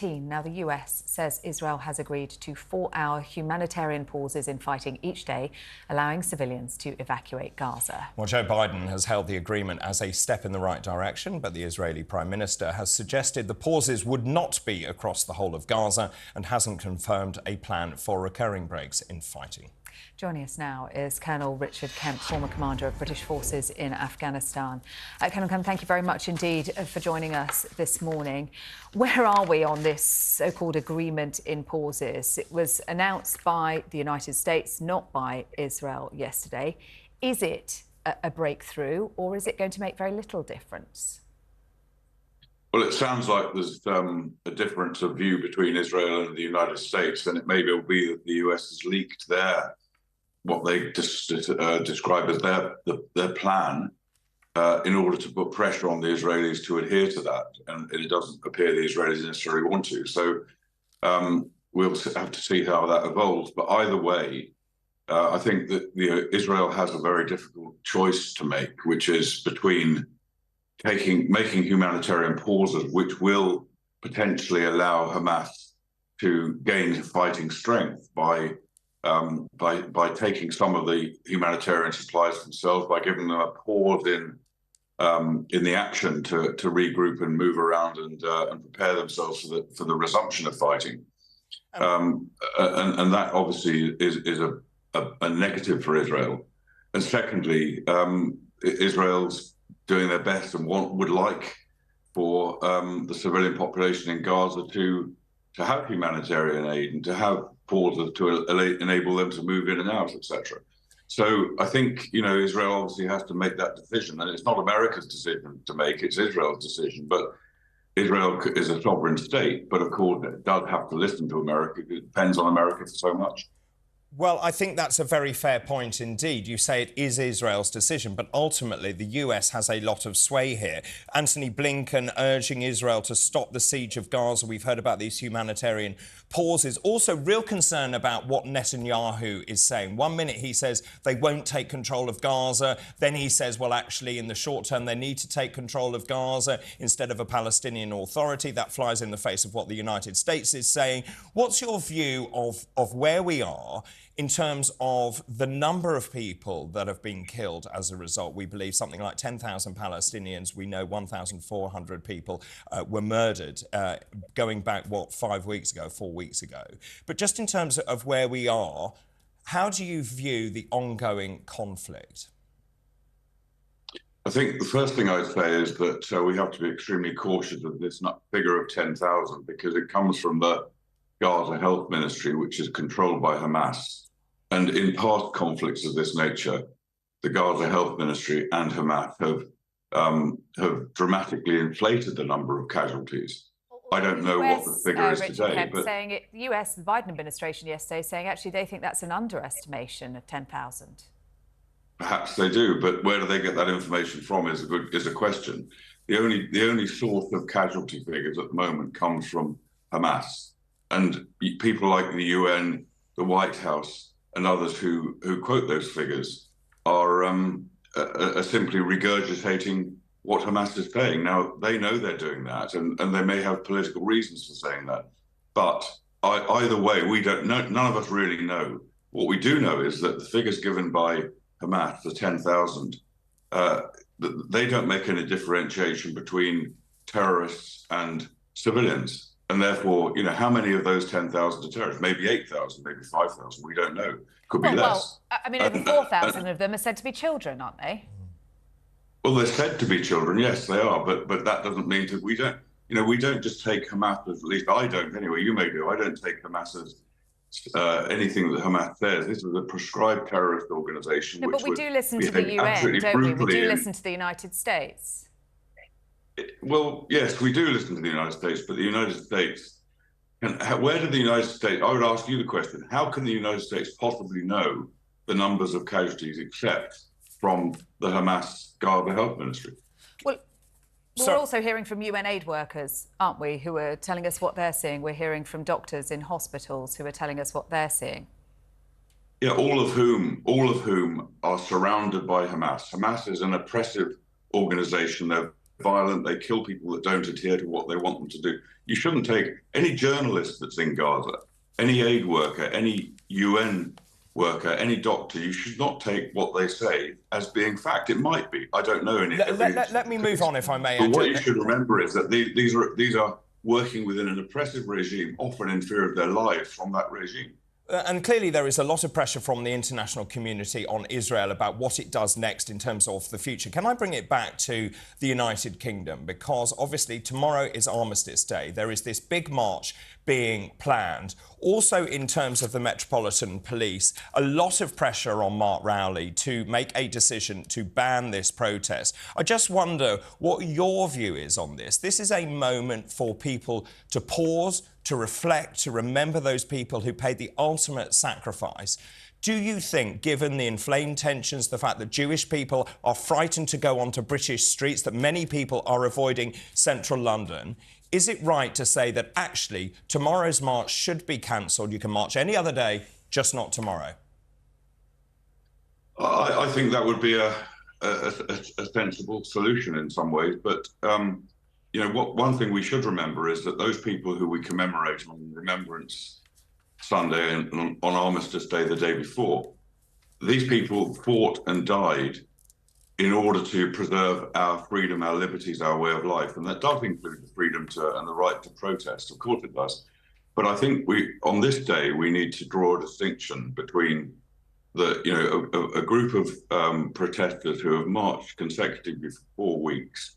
Now, the US says Israel has agreed to 4-hour humanitarian pauses in fighting each day, allowing civilians to evacuate Gaza. Well, Joe Biden has hailed the agreement as a step in the right direction, but the Israeli Prime Minister has suggested the pauses would not be across the whole of Gaza and hasn't confirmed a plan for recurring breaks in fighting. Joining us now is Colonel Richard Kemp, former commander of British forces in Afghanistan. Colonel Kemp, thank you very much indeed for joining us this morning. Where are we on this so-called agreement in pauses? It was announced by the United States, not by Israel yesterday. Is it a breakthrough, or is it going to make very little difference? Well, it sounds like there's a difference of view between Israel and the United States, and it may well be that the US has leaked what they describe as their plan in order to put pressure on the Israelis to adhere to that, and it doesn't appear the Israelis necessarily want to. So we'll have to see how that evolves. But either way, I think that Israel has a very difficult choice to make, which is between making humanitarian pauses, which will potentially allow Hamas to gain fighting strength by taking some of the humanitarian supplies themselves, by giving them a pause in the action to regroup and move around and prepare themselves for the resumption of fighting. And that obviously is a negative for Israel. And secondly, Israel's doing their best and would like for the civilian population in Gaza to have humanitarian aid and to have pauses to enable them to move in and out, etc. So I think, Israel obviously has to make that decision, and it's not America's decision to make, it's Israel's decision. But Israel is a sovereign state, but of course it does have to listen to America. It depends on America for so much. Well, I think that's a very fair point indeed. You say it is Israel's decision, but ultimately the US has a lot of sway here. Antony Blinken urging Israel to stop the siege of Gaza. We've heard about these humanitarian pauses. Also, real concern about what Netanyahu is saying. 1 minute he says they won't take control of Gaza. Then he says, well, actually, in the short term, they need to take control of Gaza instead of a Palestinian Authority. That flies in the face of what the United States is saying. What's your view of where we are in terms of the number of people that have been killed as a result? We believe something like 10,000 Palestinians. We know 1,400 people were murdered going back, 4 weeks ago. But just in terms of where we are, how do you view the ongoing conflict? I think the first thing I'd say is that we have to be extremely cautious of this figure of 10,000 because it comes from the Gaza Health Ministry, which is controlled by Hamas. And in past conflicts of this nature, the Gaza Health Ministry and Hamas have dramatically inflated the number of casualties. I don't know what the figure is today. Richard Kemp saying it, the US, the Biden administration yesterday, saying actually they think that's an underestimation of 10,000. Perhaps they do, but where do they get that information from is a question. The only source of casualty figures at the moment comes from Hamas, and people like the UN, the White House, and others who quote those figures are simply regurgitating what Hamas is saying. Now, they know they're doing that, and they may have political reasons for saying that. But either way, we don't know. None of us really know. What we do know is that the figures given by Hamas, the 10,000, they don't make any differentiation between terrorists and civilians. And therefore, how many of those 10,000 are terrorists? Maybe 8,000, maybe 5,000. We don't know. Could be less. Well, I mean, over 4,000 of them are said to be children, aren't they? Well, they're said to be children. Yes, they are. But that doesn't mean that we don't. We don't just take Hamas as, at least I don't anyway. You may do. I don't take Hamas as anything that Hamas says. This is a proscribed terrorist organisation. No, but we do listen to the UN, don't we? We do listen to the United States. Well, yes, we do listen to the United States, but the United States, where did the United States, I would ask you the question, how can the United States possibly know the numbers of casualties except from the Hamas Gaza Health Ministry? Well, we're also hearing from UN aid workers, aren't we, who are telling us what they're seeing. We're hearing from doctors in hospitals who are telling us what they're seeing. Yeah, all of whom are surrounded by Hamas. Hamas is an oppressive organisation. They're violent, they kill people that don't adhere to what they want them to do. You shouldn't take any journalist that's in Gaza, any aid worker, any UN worker, any doctor, you should not take what they say as being fact. It might be. I don't know any. Let me move on, if I may. But what you should remember is that these are working within an oppressive regime, often in fear of their lives from that regime. And clearly there is a lot of pressure from the international community on Israel about what it does next in terms of the future. Can I bring it back to the United Kingdom? Because obviously tomorrow is Armistice Day. There is this big march being planned. Also, in terms of the Metropolitan Police, a lot of pressure on Mark Rowley to make a decision to ban this protest. I just wonder what your view is on this. This is a moment for people to pause, to reflect, to remember those people who paid the ultimate sacrifice. Do you think, given the inflamed tensions, the fact that Jewish people are frightened to go onto British streets, that many people are avoiding central London, is it right to say that actually tomorrow's march should be cancelled? You can march any other day, just not tomorrow. I think that would be a sensible solution in some ways, but you know, one thing we should remember is that those people who we commemorate on Remembrance Sunday and on Armistice Day the day before, these people fought and died in order to preserve our freedom, our liberties, our way of life. And that does include the freedom to and the right to protest. Of course it does. But I think on this day, we need to draw a distinction between a group of protesters who have marched consecutively for 4 weeks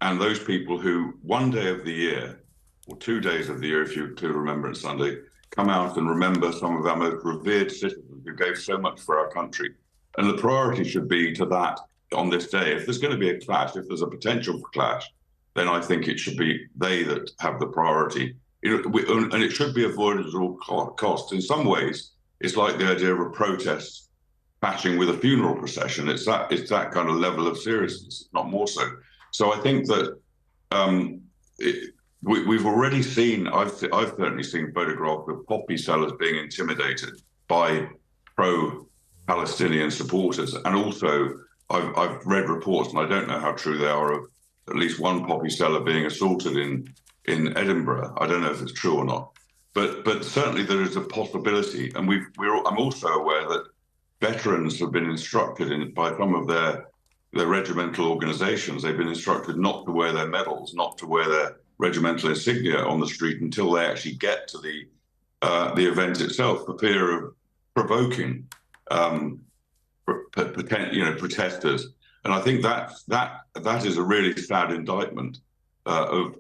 and those people who one day of the year, or 2 days of the year, if you include Remembrance Sunday, come out and remember some of our most revered citizens who gave so much for our country. And the priority should be to that on this day. If there's going to be a clash, if there's a potential for clash, then I think it should be they that have the priority. And it should be avoided at all costs. In some ways, it's like the idea of a protest clashing with a funeral procession. It's that kind of level of seriousness, not more so. So I think that we've already seen, I've certainly seen photographs of poppy sellers being intimidated by pro-Palestinian supporters. And also, I've read reports, and I don't know how true they are, of at least one poppy seller being assaulted in Edinburgh. I don't know if it's true or not. But certainly there is a possibility. And I'm also aware that veterans have been instructed by some of their regimental organizations, they've been instructed not to wear their medals, not to wear their regimental insignia on the street until they actually get to the event itself, for fear of provoking protesters. And I think that is a really sad indictment of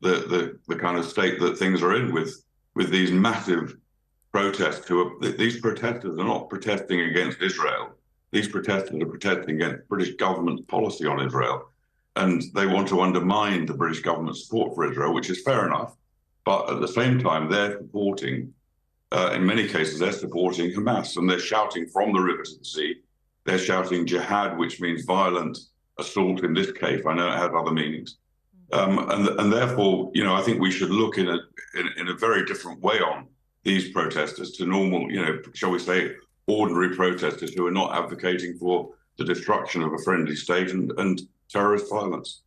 the kind of state that things are in with these massive protests. These protesters are not protesting against Israel. These protesters are protesting against British government's policy on Israel. And they want to undermine the British government's support for Israel, which is fair enough. But at the same time, they're supporting, in many cases, they're supporting Hamas. And they're shouting from the river to the sea. They're shouting jihad, which means violent assault in this case. I know it has other meanings. And therefore, I think we should look in a very different way on these protesters to normal, shall we say, ordinary protesters who are not advocating for the destruction of a friendly state and terrorist violence.